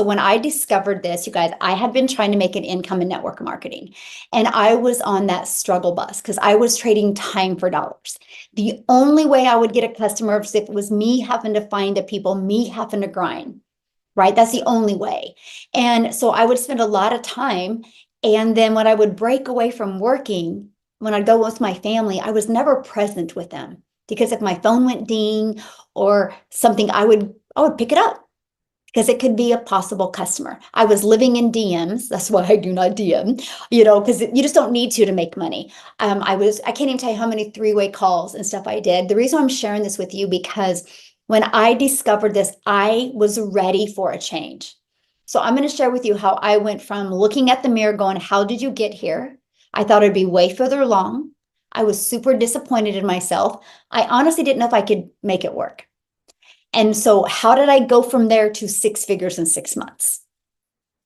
So when I discovered this, you guys, I had been trying to make an income in network marketing, and I was on that struggle bus because I was trading time for dollars. The only way I would get a customer was if it was me having to find the people, me having to grind, right? That's the only way. And so I would spend a lot of time. And then when I would break away from working, when I'd go with my family, I was never present with them because if my phone went ding or something, I would pick it up because it could be a possible customer. I was living in DMs. That's why I do not DM, because you just don't need to make money. I can't even tell you how many three-way calls and stuff I did. The reason I'm sharing this with you because when I discovered this, I was ready for a change. So I'm going to share with you how I went from looking at the mirror going, how did you get here? I thought it'd be way further along. I was super disappointed in myself. I honestly didn't know if I could make it work. And so how did I go from there to 6 figures in 6 months?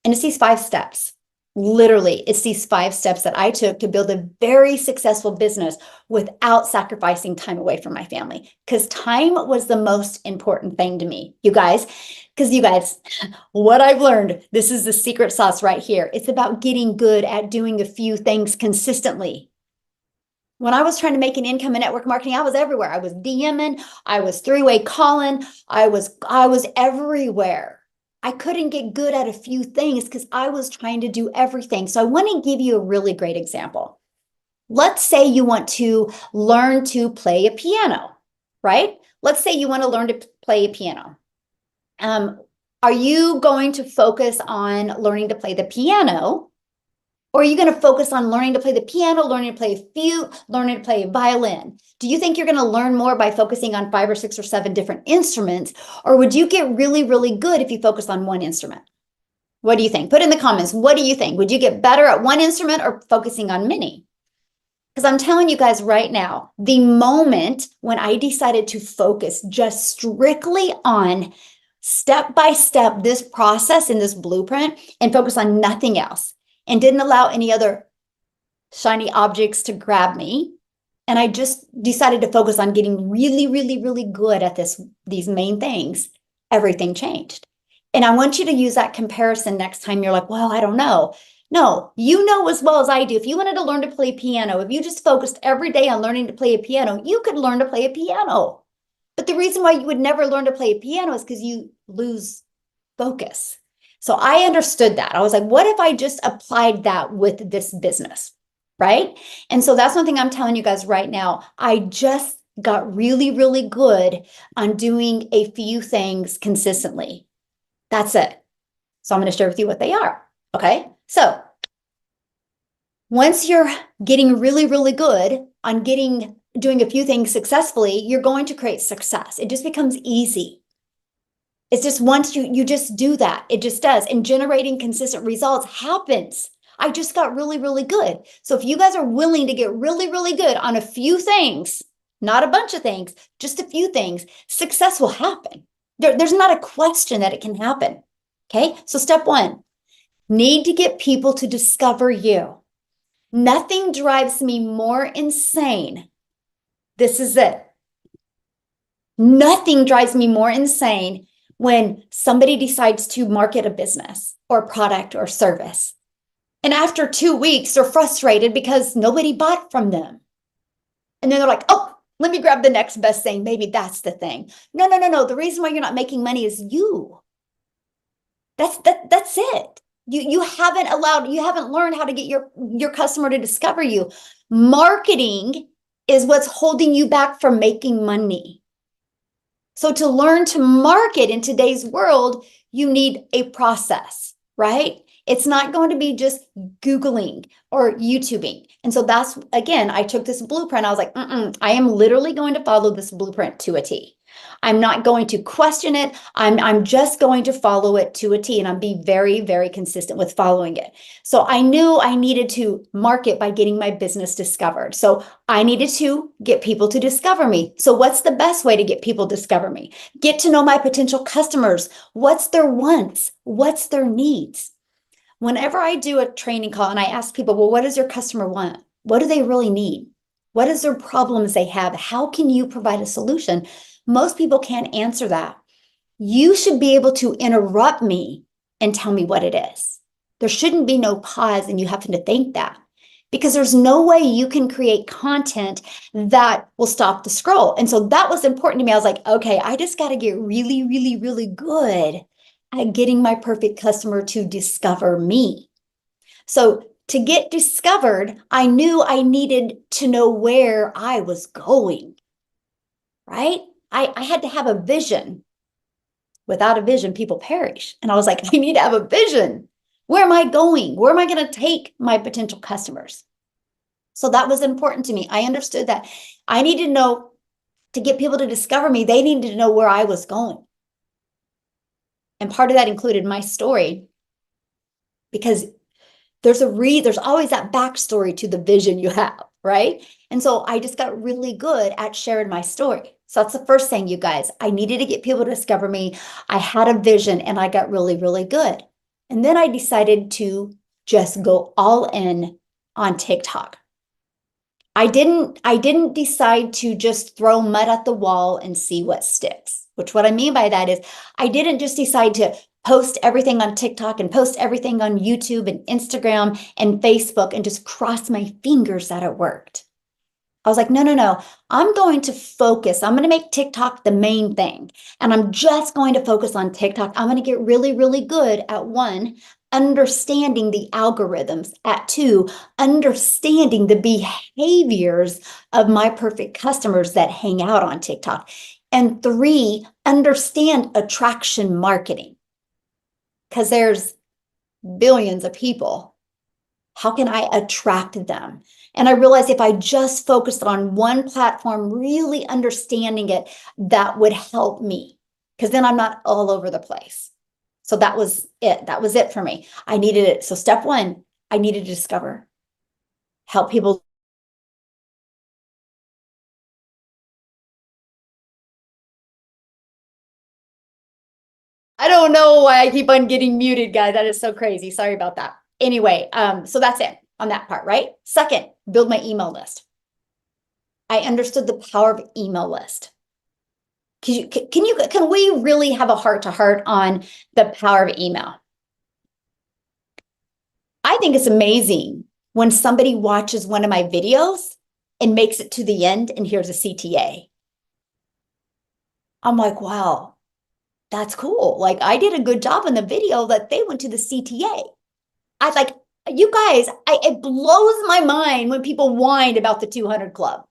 And it's these 5 steps. Literally, it's these 5 steps that I took to build a very successful business without sacrificing time away from my family. Because time was the most important thing to me, you guys. Because you guys, what I've learned, this is the secret sauce right here. It's about getting good at doing a few things consistently. When I was trying to make an income in network marketing, I was everywhere. I was DMing, I was three-way calling, I was everywhere. I couldn't get good at a few things because I was trying to do everything. So I want to give you a really great example. Let's say you want to learn to play a piano, right? Let's say you want to learn to play a piano. Are you going to focus on learning to play the piano? Or are you going to focus on learning to play the piano, learning to play a flute, learning to play a violin? Do you think you're going to learn more by focusing on 5 or 6 or 7 different instruments? Or would you get really, really good if you focus on one instrument? What do you think? Put in the comments. What do you think? Would you get better at one instrument or focusing on many? Because I'm telling you guys right now, the moment when I decided to focus just strictly on step by step this process in this blueprint and focus on nothing else, and didn't allow any other shiny objects to grab me. And I just decided to focus on getting really, really, really good at these main things. Everything changed. And I want you to use that comparison next time you're like, well, I don't know. No, you know as well as I do. If you wanted to learn to play piano, if you just focused every day on learning to play a piano, you could learn to play a piano. But the reason why you would never learn to play a piano is because you lose focus. So I understood that. I was like, what if I just applied that with this business, right? And so that's one thing I'm telling you guys right now. I just got really, really good on doing a few things consistently. That's it. So I'm going to share with you what they are. Okay. So once you're getting really, really good on doing a few things successfully, you're going to create success. It just becomes easy. It's just once you just do that, it just does. And generating consistent results happens. I just got really, really good. So if you guys are willing to get really, really good on a few things, not a bunch of things, just a few things, success will happen. There's not a question that it can happen. Okay. So step 1, need to get people to discover you. Nothing drives me more insane. This is it. Nothing drives me more insane when somebody decides to market a business or product or service. And after 2 weeks, they're frustrated because nobody bought from them. And then they're like, oh, let me grab the next best thing. Maybe that's the thing. No. The reason why you're not making money is you. That's it. You haven't learned how to get your customer to discover you. Marketing is what's holding you back from making money. So to learn to market in today's world, you need a process, right? It's not going to be just Googling or YouTubing. And so that's, again, I took this blueprint. I was like, I am literally going to follow this blueprint to a T. I'm not going to question it. I'm just going to follow it to a T, and I'm be very, very consistent with following it. So I knew I needed to market by getting my business discovered. So I needed to get people to discover me. So what's the best way to get people to discover me? Get to know my potential customers. What's their wants? What's their needs? Whenever I do a training call and I ask people, well, what does your customer want? What do they really need? What is their problems they have? How can you provide a solution? Most people can't answer that. You should be able to interrupt me and tell me what it is. There shouldn't be no pause and you having to think that, because there's no way you can create content that will stop the scroll. And so that was important to me. I was like, okay, I just got to get really, really, really good at getting my perfect customer to discover me. So to get discovered, I knew I needed to know where I was going, right? I had to have a vision. Without a vision, people perish. And I was like, I need to have a vision. Where am I going? Where am I going to take my potential customers? So that was important to me. I understood that I needed to know, to get people to discover me, they needed to know where I was going. And part of that included my story, because there's always that backstory to the vision you have, right? And so I just got really good at sharing my story. So that's the first thing, you guys. I needed to get people to discover me. I had a vision and I got really, really good. And then I decided to just go all in on TikTok. I didn't decide to just throw mud at the wall and see what sticks, which what I mean by that is I didn't just decide to post everything on TikTok and post everything on YouTube and Instagram and Facebook and just cross my fingers that it worked. I was like, no, no, no. I'm going to focus. I'm going to make TikTok the main thing. And I'm just going to focus on TikTok. I'm going to get really, really good at one, understanding the algorithms, at two, understanding the behaviors of my perfect customers that hang out on TikTok. And three, understand attraction marketing. Because there's billions of people. How can I attract them? And I realized if I just focused on one platform, really understanding it, that would help me, because then I'm not all over the place. So that was it. That was it for me. I needed it. So step one, I needed to discover, help people. I don't know why I keep on getting muted, guys. That is so crazy. Sorry about that. Anyway, so that's it on that part, right? Second, build my email list. I understood the power of email list. Can we really have a heart to heart on the power of email? I think it's amazing when somebody watches one of my videos and makes it to the end and here's a CTA. I'm like, wow, that's cool. Like I did a good job in the video that they went to the CTA. I was like, you guys, it blows my mind when people whine about the 200 club.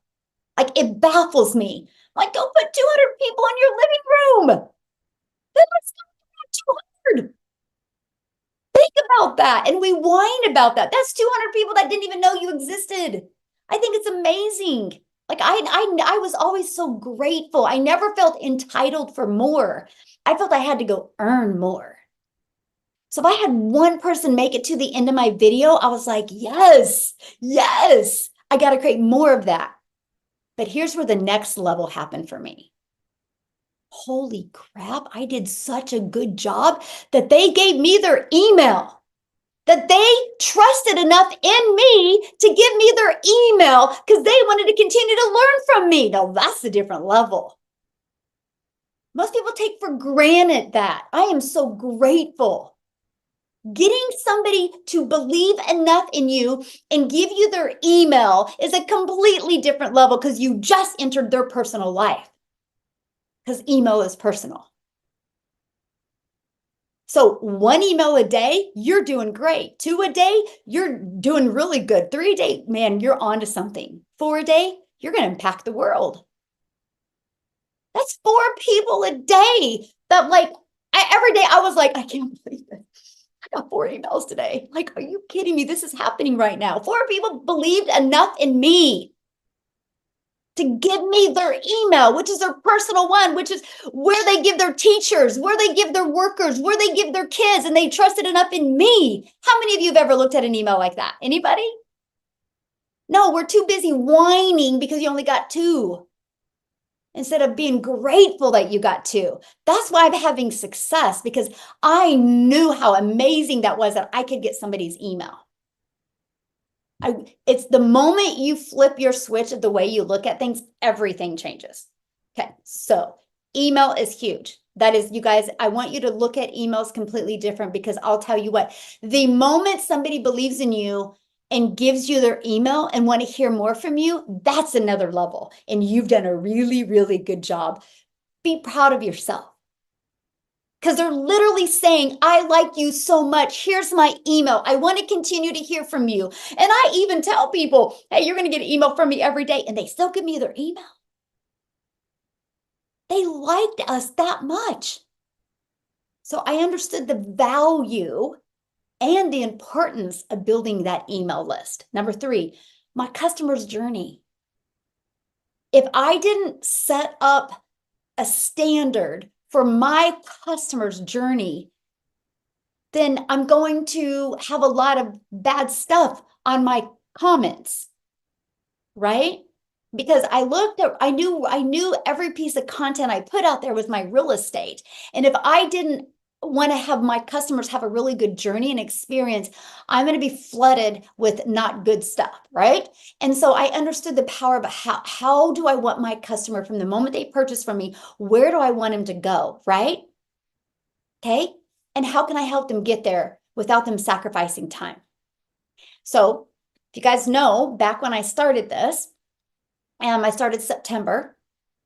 Like it baffles me. Like, go put 200 people in your living room. Then let's go 200. Think about that. And we whine about that. That's 200 people that didn't even know you existed. I think it's amazing. Like I was always so grateful. I never felt entitled for more. I felt I had to go earn more. So if I had one person make it to the end of my video, I was like, yes, yes, I got to create more of that. But here's where the next level happened for me. Holy crap, I did such a good job that they gave me their email, that they trusted enough in me to give me their email because they wanted to continue to learn from me. Now, that's a different level. Most people take for granted that. I am so grateful. Getting somebody to believe enough in you and give you their email is a completely different level because you just entered their personal life. Because email is personal. So 1 email a day, you're doing great. 2 a day, you're doing really good. 3 a day, man, you're on to something. 4 a day, you're going to impact the world. That's 4 people a day. That every day I was like, I can't believe it. I got 4 emails today. Like, are you kidding me? This is happening right now. 4 people believed enough in me to give me their email, which is their personal one, which is where they give their teachers, where they give their workers, where they give their kids, and they trusted enough in me. How many of you have ever looked at an email like that? Anybody? No, we're too busy whining because you only got 2 instead of being grateful that you got 2. That's why I'm having success, because I knew how amazing that was that I could get somebody's email. It's the moment you flip your switch of the way you look at things, everything changes. Okay, so email is huge. That is, you guys, I want you to look at emails completely different, because I'll tell you what, the moment somebody believes in you and gives you their email and want to hear more from you, that's another level. And you've done a really, really good job. Be proud of yourself. Because they're literally saying, I like you so much. Here's my email. I want to continue to hear from you. And I even tell people, hey, you're going to get an email from me every day. And they still give me their email. They liked us that much. So I understood the value and the importance of building that email list. Number 3, my customer's journey. If I didn't set up a standard for my customer's journey, then I'm going to have a lot of bad stuff on my comments, right? Because I knew every piece of content I put out there was my real estate. And if I didn't want to have my customers have a really good journey and experience, I'm going to be flooded with not good stuff, right? And so I understood the power of how do I want my customer from the moment they purchase from me, where do I want him to go, right? Okay. And how can I help them get there without them sacrificing time? So if you guys know, back when I started this, I started September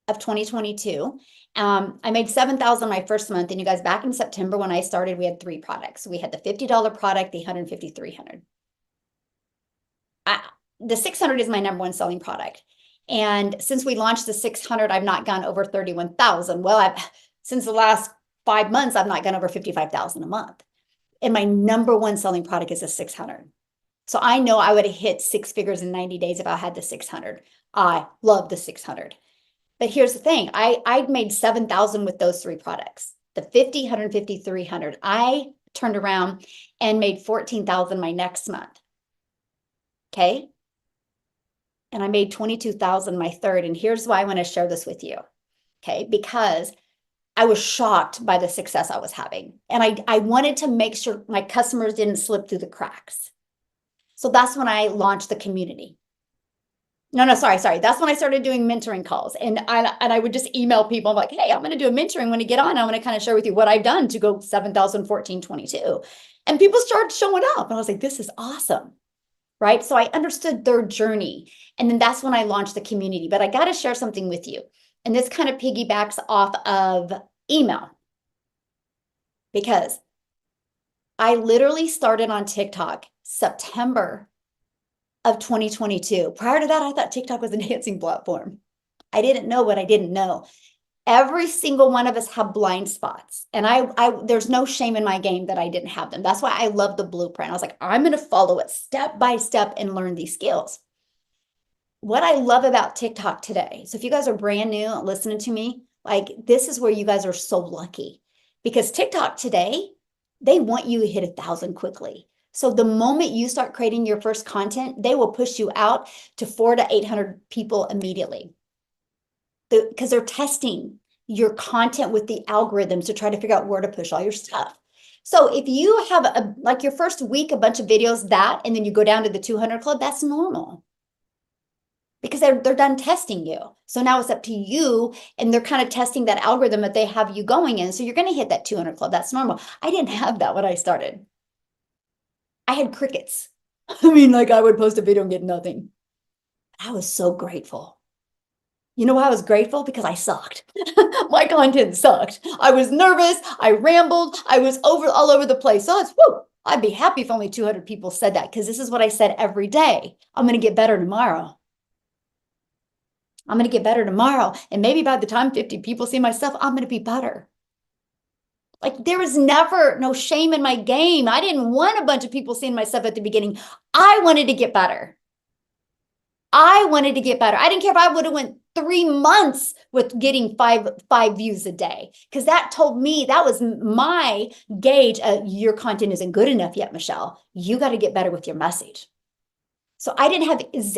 of 2022. I made $7,000 my first month. And you guys, back in September when I started, we had 3 products. We had the $50 product, the $150, $300. The 600 is my number 1 selling product. And since we launched the 600, I've not gone over 31,000. Well, since the last 5 months, I've not gone over 55,000 a month. And my number 1 selling product is a 600. So I know I would have hit 6 figures in 90 days if I had the 600. I love the 600. But here's the thing. I made 7,000 with those 3 products. The 50, 150, 300. I turned around and made 14,000 my next month. Okay. And I made 22,000 my third. And here's why I want to share this with you. Okay. Because I was shocked by the success I was having. And I wanted to make sure my customers didn't slip through the cracks. So that's when I launched the community. No, sorry. That's when I started doing mentoring calls. And I would just email people. I'm like, hey, I'm going to do a mentoring when you get on. I'm going to kind of share with you what I've done to go 7,000, 14, 22. And people started showing up. And I was like, this is awesome. Right. So I understood their journey. And then that's when I launched the community. But I got to share something with you. And this kind of piggybacks off of email. Because I literally started on TikTok September of 2022. Prior to that, I thought TikTok was a dancing platform. I didn't know what I didn't know. Every single one of us have blind spots. And there's no shame in my game that I didn't have them. That's why I love the blueprint. I was like, I'm going to follow it step by step and learn these skills. What I love about TikTok today, so if you guys are brand new listening to me, like this is where you guys are so lucky, because TikTok today, they want you to hit 1,000 quickly. So the moment you start creating your first content, they will push you out to 400 to 800 people immediately. Because they're testing your content with the algorithms to try to figure out where to push all your stuff. So if you have like your first week, a bunch of videos and then you go down to the 200 club, that's normal. Because they're done testing you. So now it's up to you, and they're kind of testing that algorithm that they have you going in. So you're going to hit that 200 club. That's normal. I didn't have that when I started. I had crickets. I mean, like I would post a video and get nothing. I was so grateful. You know why I was grateful? Because I sucked. My content sucked. I was nervous. I rambled. I was all over the place. So I'd be happy if only 200 people said that, because this is what I said every day. I'm going to get better tomorrow. I'm going to get better tomorrow. And maybe by the time 50 people see my stuff, I'm going to be better. Like there was never no shame in my game. I didn't want a bunch of people seeing my stuff at the beginning. I wanted to get better. I wanted to get better. I didn't care if I would have went 3 months with getting five views a day, because that told me, that was my gauge. Your content isn't good enough yet, Michelle. You got to get better with your message. So I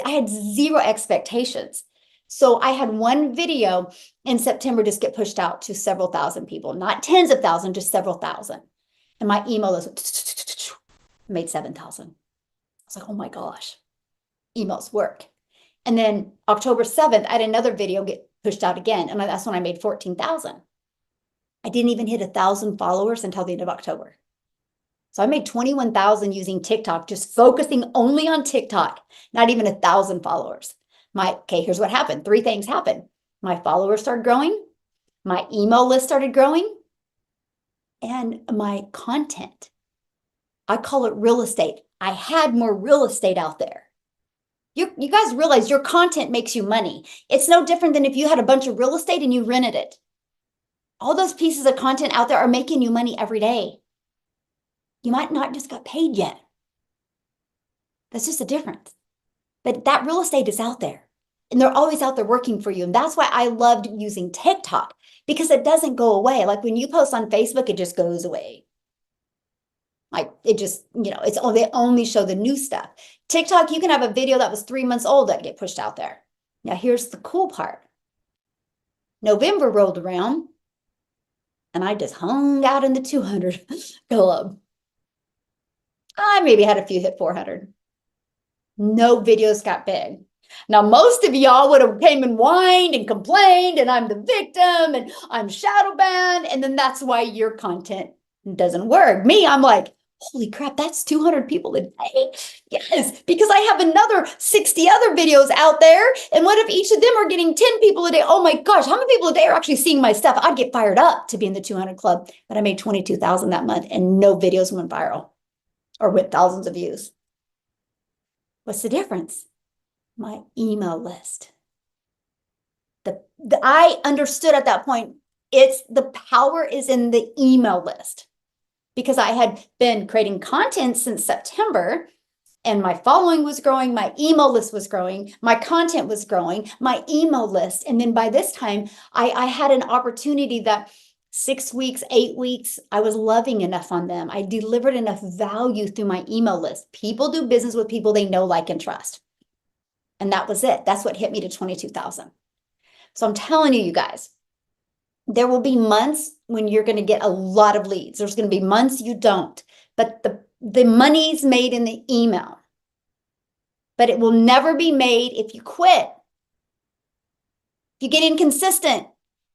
had 0 expectations. So I had one video in September just get pushed out to several thousand people, not tens of thousands, just several thousand. And my email was made 7,000. I was like, oh my gosh, emails work. And then October 7th, I had another video get pushed out again. And that's when I made 14,000. I didn't even hit 1,000 followers until the end of October. So I made 21,000 using TikTok, just focusing only on TikTok, not even 1,000 followers. Okay, here's what happened. 3 things happened. My followers started growing, my email list started growing, and my content. I call it real estate. I had more real estate out there. You guys realize your content makes you money. It's no different than if you had a bunch of real estate and you rented it. All those pieces of content out there are making you money every day. You might not just got paid yet. That's just a difference. But that real estate is out there and they're always out there working for you. And that's why I loved using TikTok, because it doesn't go away. Like when you post on Facebook, it just goes away. Like it just, they only show the new stuff. TikTok, you can have a video that was 3 months old that get pushed out there. Now here's the cool part. November rolled around and I just hung out in the 200 club. I maybe had a few hit 400. No videos got big. Now, most of y'all would have came and whined and complained, and I'm the victim, and I'm shadow banned, and then that's why your content doesn't work. Me, I'm like, holy crap, that's 200 people a day. Yes, because I have another 60 other videos out there, and what if each of them are getting 10 people a day? Oh my gosh, how many people a day are actually seeing my stuff? I'd get fired up to be in the 200 club, but I made 22,000 that month, and no videos went viral or with thousands of views. What's the difference? My email list. I understood at that point, the power is in the email list, because I had been creating content since September and my following was growing, my email list was growing, my content was growing, my email list. And then by this time, I had an opportunity that 6 weeks, 8 weeks, I was loving enough on them. I delivered enough value through my email list. People do business with people they know, like, and trust. And that was it. That's what hit me to 22,000. So I'm telling you, you guys, there will be months when you're going to get a lot of leads. There's going to be months you don't, but the money's made in the email, but it will never be made if you quit. If you get inconsistent,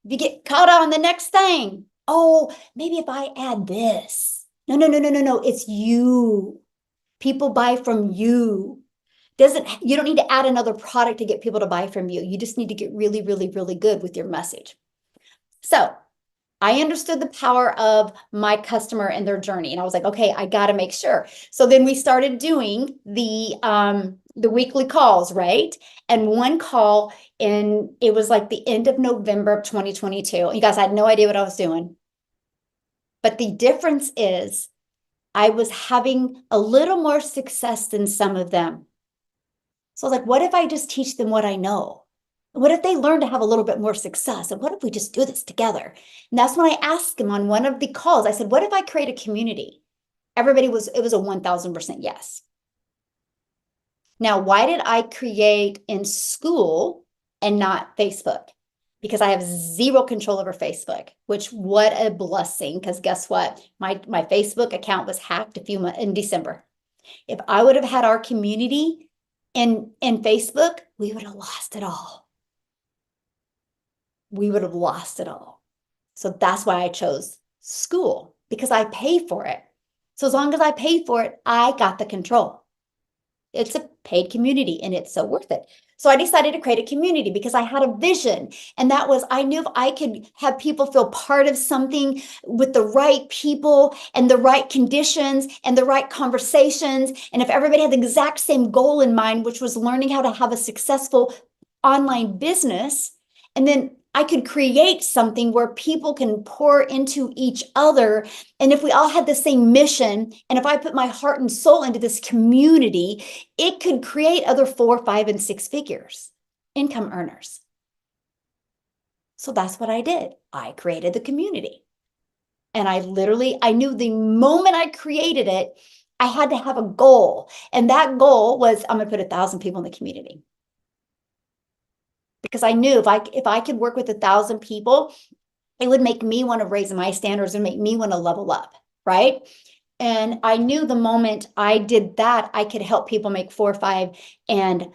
if you get caught on the next thing. Oh, maybe if I add this. No. It's you. People buy from you. You don't need to add another product to get people to buy from you. You just need to get really, really, really good with your message. So I understood the power of my customer and their journey. And I was like, okay, I got to make sure. So then we started doing the weekly calls, right? And one call, and it was like the end of November of 2022. You guys, I had no idea what I was doing. But the difference is I was having a little more success than some of them. So I was like, what if I just teach them what I know? What if they learn to have a little bit more success? And what if we just do this together? And that's when I asked them on one of the calls, I said, what if I create a community? It was a 1,000% yes. Now, why did I create in school and not Facebook? Because I have zero control over Facebook, which, what a blessing. Because guess what? My Facebook account was hacked in December. If I would have had our community in Facebook, we would have lost it all. We would have lost it all. So that's why I chose school, because I pay for it. So as long as I pay for it, I got the control. It's a paid community and it's so worth it. So I decided to create a community because I had a vision. And that was, I knew if I could have people feel part of something with the right people and the right conditions and the right conversations. And if everybody had the exact same goal in mind, which was learning how to have a successful online business, and then I could create something where people can pour into each other. And if we all had the same mission, and if I put my heart and soul into this community, it could create other 4, 5, and 6 figures, income earners. So that's what I did. I created the community. And I knew the moment I created it, I had to have a goal. And that goal was, I'm going to put 1,000 people in the community. Because I knew if I could work with 1,000 people, it would make me want to raise my standards and make me want to level up, right? And I knew the moment I did that, I could help people make 4, 5, and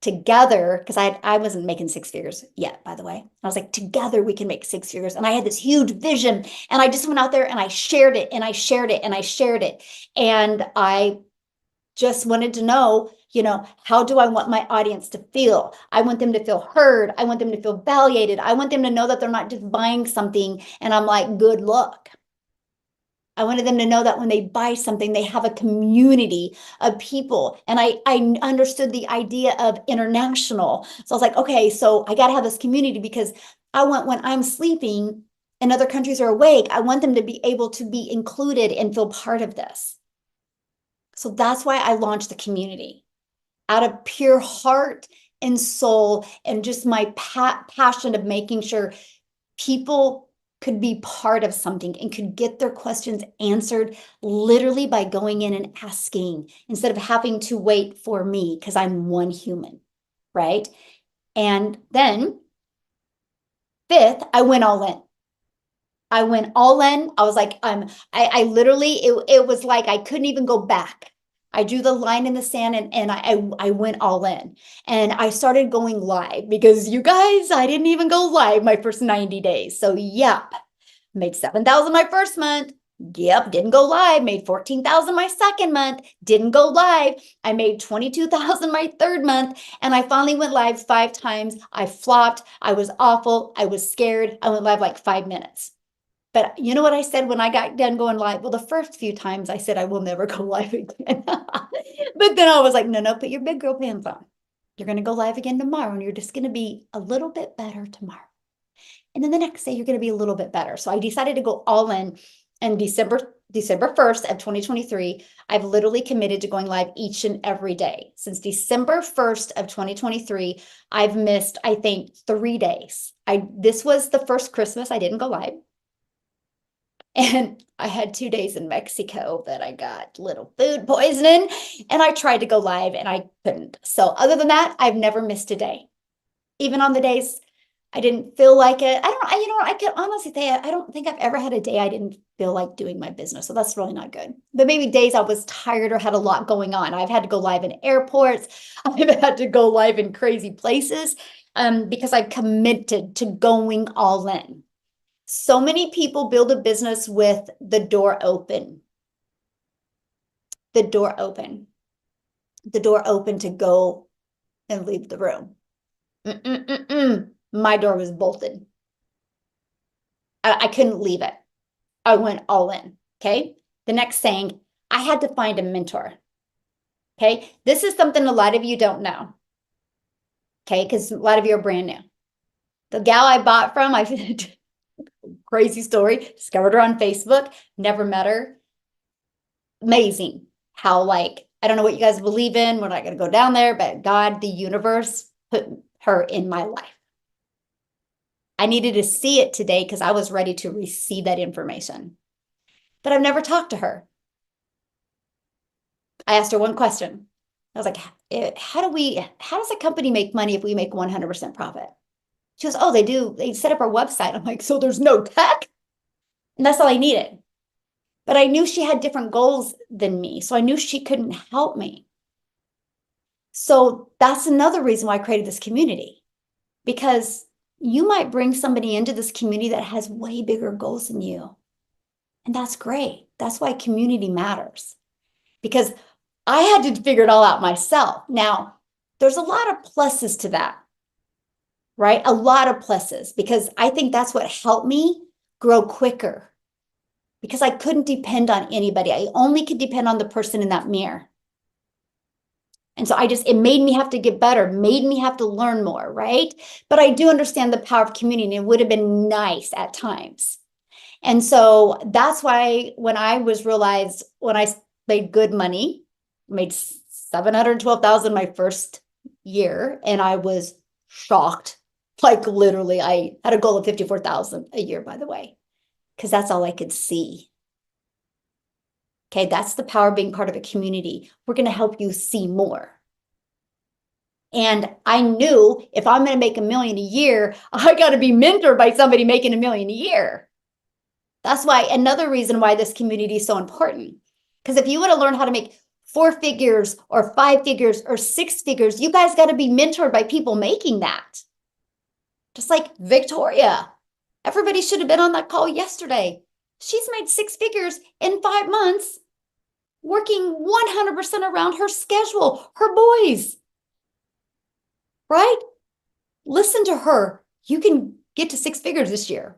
together, because I wasn't making six figures yet, by the way. I was like, together we can make six figures. And I had this huge vision, and I just went out there and I shared it and I shared it and I shared it. And I just wanted to know, how do I want my audience to feel? I want them to feel heard. I want them to feel validated. I want them to know that they're not just buying something and I'm like, good luck. I wanted them to know that when they buy something, they have a community of people. And I understood the idea of international. So I was like, okay, so I got to have this community, because I want, when I'm sleeping and other countries are awake, I want them to be able to be included and feel part of this. So that's why I launched the community, out of pure heart and soul, and just my passion of making sure people could be part of something and could get their questions answered literally by going in and asking, instead of having to wait for me, because I'm one human, right? And then fifth, I went all in. I went all in. I was like, I literally, it was like I couldn't even go back. I drew the line in the sand, and I went all in, and I started going live, because you guys, I didn't even go live my first 90 days. So yep, made 7,000 my first month. Yep, didn't go live. Made 14,000 my second month. Didn't go live. I made 22,000 my third month. And I finally went live 5 times. I flopped. I was awful. I was scared. I went live like 5 minutes. But you know what I said when I got done going live? Well, the first few times I said I will never go live again. But then I was like, no, put your big girl pants on. You're going to go live again tomorrow, and you're just going to be a little bit better tomorrow. And then the next day, you're going to be a little bit better. So I decided to go all in. And December 1st of 2023, I've literally committed to going live each and every day. Since December 1st of 2023, I've missed, I think, 3 days. This was the first Christmas I didn't go live. And I had 2 days in Mexico that I got little food poisoning, and I tried to go live and I couldn't. So other than that, I've never missed a day. Even on the days I didn't feel like it. I can honestly say I don't think I've ever had a day I didn't feel like doing my business. So that's really not good. But maybe days I was tired or had a lot going on. I've had to go live in airports. I've had to go live in crazy places, because I've committed to going all in. So many people build a business with the door open. The door open. The door open to go and leave the room. My door was bolted. I couldn't leave it. I went all in. Okay. The next thing, I had to find a mentor. Okay. This is something a lot of you don't know. Okay. Because a lot of you are brand new. The gal I bought from, crazy story, discovered her on Facebook, never met her. Amazing how, I don't know what you guys believe in. We're not going to go down there, but God, the universe put her in my life. I needed to see it today because I was ready to receive that information. But I've never talked to her. I asked her one question. I was like, how does a company make money if we make 100% profit? She goes, oh, they do. They set up our website. I'm like, so there's no tech? And that's all I needed. But I knew she had different goals than me. So I knew she couldn't help me. So that's another reason why I created this community, because you might bring somebody into this community that has way bigger goals than you. And that's great. That's why community matters, because I had to figure it all out myself. Now, there's a lot of pluses to that, right? A lot of pluses, because I think that's what helped me grow quicker, because I couldn't depend on anybody. I only could depend on the person in that mirror. And so it made me have to get better, made me have to learn more, right? But I do understand the power of community, and it would have been nice at times. And so that's why when I made good money, made 712,000 my first year, and I was shocked. Like literally, I had a goal of 54,000 a year, by the way, because that's all I could see. Okay, that's the power of being part of a community. We're going to help you see more. And I knew if I'm going to make $1 million a year, I got to be mentored by somebody making $1 million a year. That's why another reason why this community is so important. Because if you want to learn how to make four figures or five figures or six figures. You guys got to be mentored by people making that. Just like Victoria. Everybody should have been on that call yesterday. She's made six figures in 5 months, working 100% around her schedule, her boys. Right? Listen to her. You can get to six figures this year.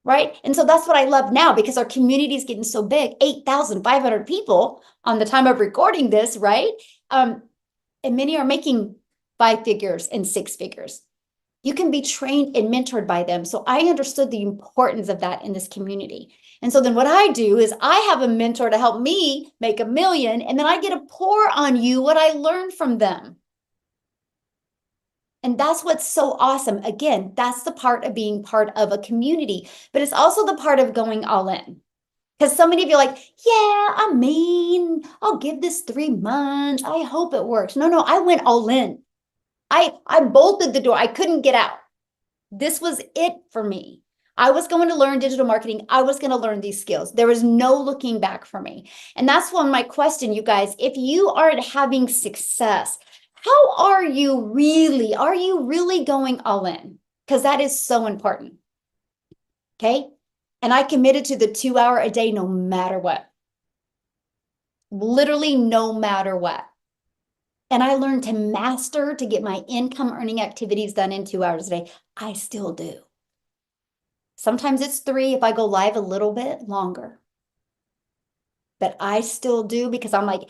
Right? And so that's what I love now, because our community is getting so big, 8,500 people on the time of recording this, right? And many are making five figures and six figures. You can be trained and mentored by them. So I understood the importance of that in this community. And so then what I do is I have a mentor to help me make $1 million, and then I get to pour on you what I learned from them. And that's what's so awesome. Again, that's the part of being part of a community, but it's also the part of going all in. Because so many of you are like, yeah, I'm mean. I'll give this 3 months. I hope it works. No, I went all in. I bolted the door. I couldn't get out. This was it for me. I was going to learn digital marketing. I was going to learn these skills. There was no looking back for me. And that's one of my question, you guys. If you aren't having success, how are you really? Are you really going all in? Because that is so important. Okay. And I committed to the 2 hour a day, no matter what. Literally, no matter what. And I learned to master to get my income earning activities done in 2 hours a day. I still do. Sometimes it's 3 if I go live a little bit longer. But I still do, because I'm like,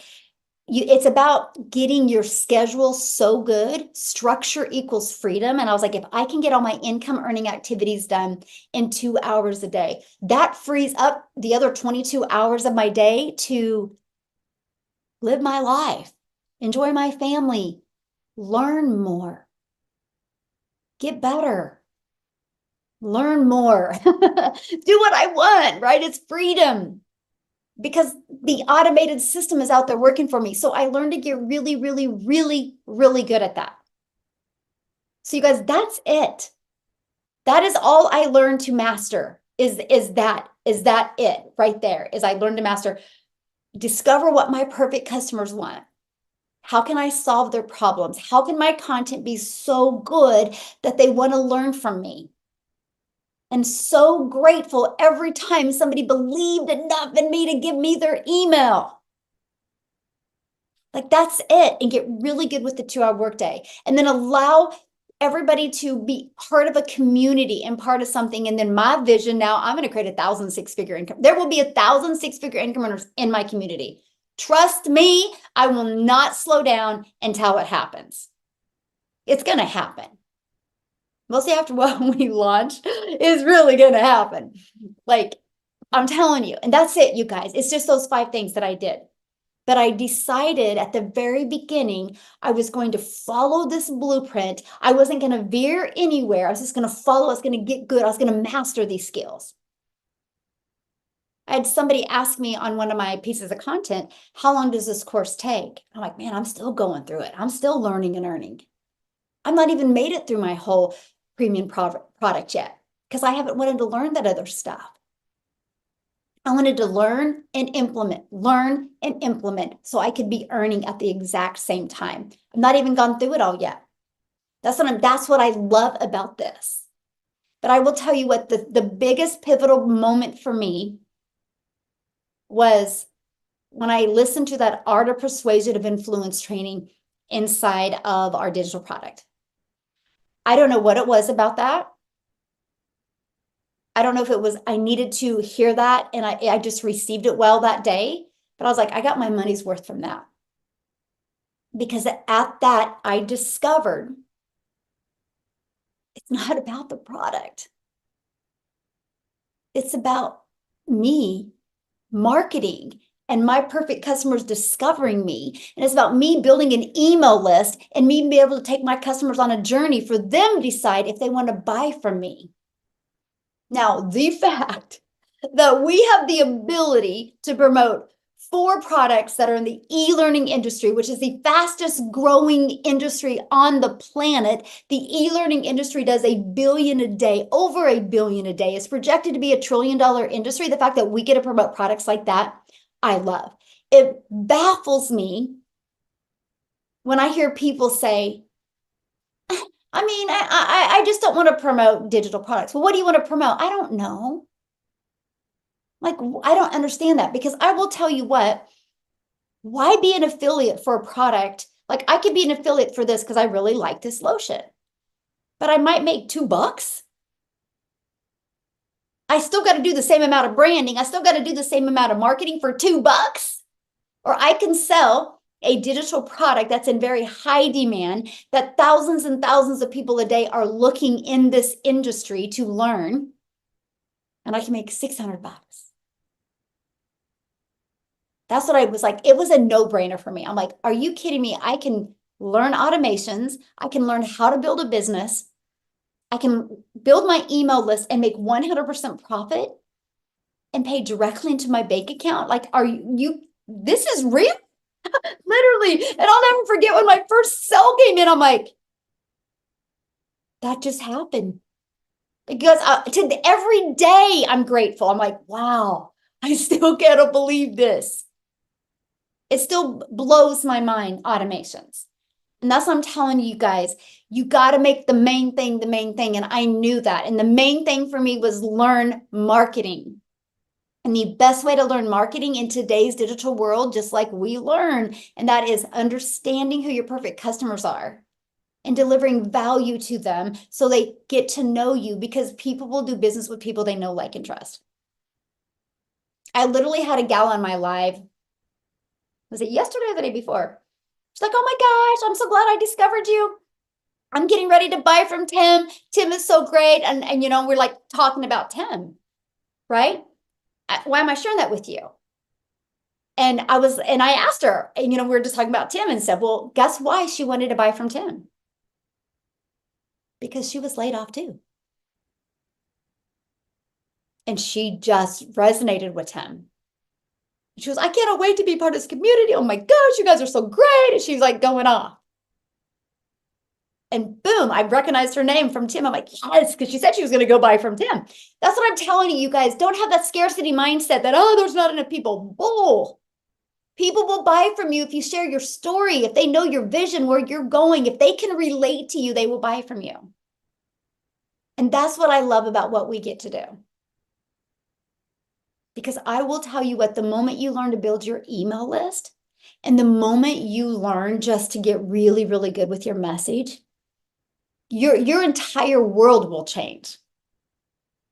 it's about getting your schedule so good. Structure equals freedom. And I was like, if I can get all my income earning activities done in 2 hours a day, that frees up the other 22 hours of my day to live my life, enjoy my family, learn more, get better, learn more, do what I want, right? It's freedom. Because the automated system is out there working for me. So I learned to get really, really, really, really good at that. So you guys, that's it. That is all I learned to master is that it right there is I learned to master, discover what my perfect customers want. How can I solve their problems? How can my content be so good that they want to learn from me? And so grateful every time somebody believed enough in me to give me their email. Like, that's it. And get really good with the 2 hour workday. And then allow everybody to be part of a community and part of something. And then my vision now, I'm going to create 1,000 six-figure income. There will be 1,000 six-figure income earners in my community. Trust me, I will not slow down until it happens. It's going to happen. Mostly after what we launch is really going to happen. Like, I'm telling you. And that's it, you guys. It's just those 5 things that I did. But I decided at the very beginning, I was going to follow this blueprint. I wasn't going to veer anywhere. I was just going to follow. I was going to get good. I was going to master these skills. I had somebody ask me on one of my pieces of content, how long does this course take? I'm like, man, I'm still going through it. I'm still learning and earning. I'm not even made it through my whole premium product yet, because I haven't wanted to learn that other stuff. I wanted to learn and implement so I could be earning at the exact same time. I've not even gone through it all yet. That's what I love about this. But I will tell you what, the biggest pivotal moment for me was when I listened to that Art of Persuasive Influence training inside of our digital product. I don't know what it was about that. I don't know if it was, I needed to hear that and I just received it well that day, but I was like, I got my money's worth from that. Because at that, I discovered it's not about the product. It's about me marketing and my perfect customers discovering me. And it's about me building an email list and me being able to take my customers on a journey for them to decide if they want to buy from me. Now, the fact that we have the ability to promote 4 products that are in the e-learning industry, which is the fastest growing industry on the planet. The e-learning industry does $1 billion a day, over $1 billion a day. It's projected to be $1 trillion industry. The fact that we get to promote products like that, I love. It baffles me when I hear people say, I mean, I just don't want to promote digital products. Well, what do you want to promote? I don't know. Like, I don't understand that, because I will tell you what, why be an affiliate for a product? Like, I could be an affiliate for this because I really like this lotion, but I might make $2. I still got to do the same amount of branding. I still got to do the same amount of marketing for $2. Or I can sell a digital product that's in very high demand, that thousands and thousands of people a day are looking in this industry to learn, and I can make $600. That's what I was like. It was a no-brainer for me. I'm like, are you kidding me? I can learn automations. I can learn how to build a business. I can build my email list and make 100% profit and pay directly into my bank account. Like, are you, this is real? Literally. And I'll never forget when my first sale came in, I'm like, that just happened. Because every day I'm grateful. I'm like, wow, I still can't believe this. It still blows my mind, automations. And that's what I'm telling you guys. You got to make the main thing the main thing. And I knew that. And the main thing for me was learn marketing. And the best way to learn marketing in today's digital world, just like we learn, and that is understanding who your perfect customers are and delivering value to them so they get to know you, because people will do business with people they know, like, and trust. I literally had a gal on my live, was it yesterday or the day before? She's like, oh my gosh, I'm so glad I discovered you. I'm getting ready to buy from Tim. Tim is so great. And you know, we're like talking about Tim, right? Why am I sharing that with you? And I asked her, and you know, we were just talking about Tim, and said, well, guess why she wanted to buy from Tim? Because she was laid off too. And she just resonated with him. She was, I can't wait to be part of this community. Oh my gosh, you guys are so great. And she's like going off. And boom, I recognized her name from Tim. I'm like, yes, because she said she was going to go buy from Tim. That's what I'm telling you, you guys. Don't have that scarcity mindset that, oh, there's not enough people. Bull. People will buy from you if you share your story, if they know your vision, where you're going, if they can relate to you, they will buy from you. And that's what I love about what we get to do. Because I will tell you what, the moment you learn to build your email list, and the moment you learn just to get really, really good with your message, your entire world will change.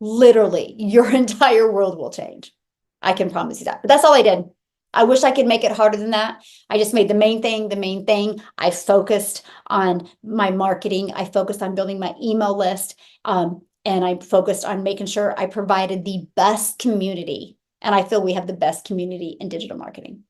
Literally, your entire world will change. I can promise you that. But that's all I did. I wish I could make it harder than that. I just made the main thing the main thing. I focused on my marketing. I focused on building my email list. And I focused on making sure I provided the best community. And I feel we have the best community in digital marketing.